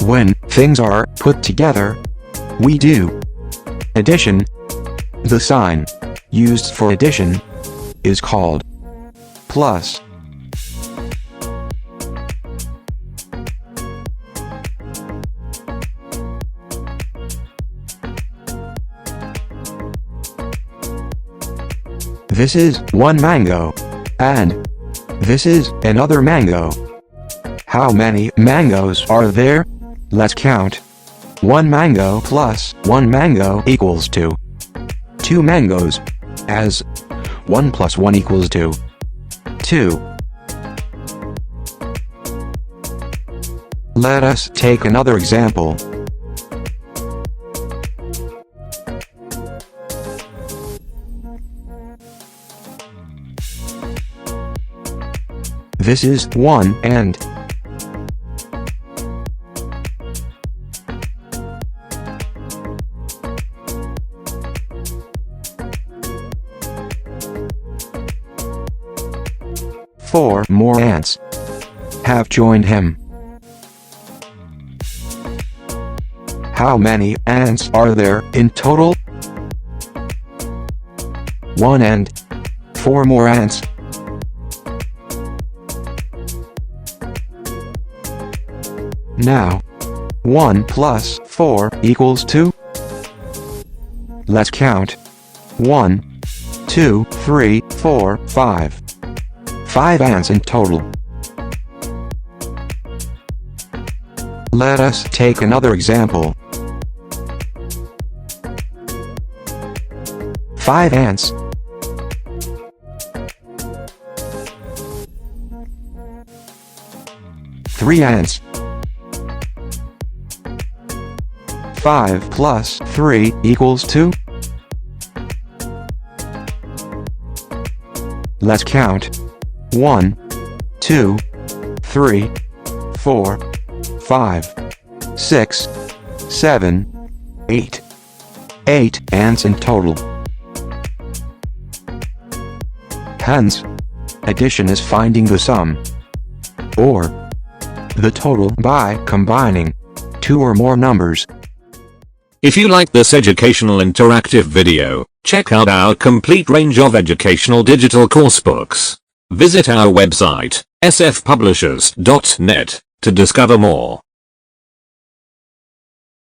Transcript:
when things are put together. We do addition. The sign used for addition is called plus. This is one mango, and this is another mango. How many mangoes are there? Let's count. One mango plus one mango equals 2. 2 mangoes, as 1 plus 1 equals 2. 2. Let us take another example. This is 1 and four more ants have joined him. How many ants are there in total? 1 and 4 more ants. Now, 1 plus 4 equals 2. Let's count. 1, 2, 3, 4, 5. 5 ants in total. Let us take another example. 5 ants. 3 ants. 5 plus 3 equals 2. Let's count. 1, 2, 3, 4, 5, 6, 7, 8. 8 ants in total. Hence, addition is finding the sum, or the total, by combining 2 or more numbers. If you like this educational interactive video, check out our complete range of educational digital coursebooks. Visit our website, sfpublishers.net, to discover more.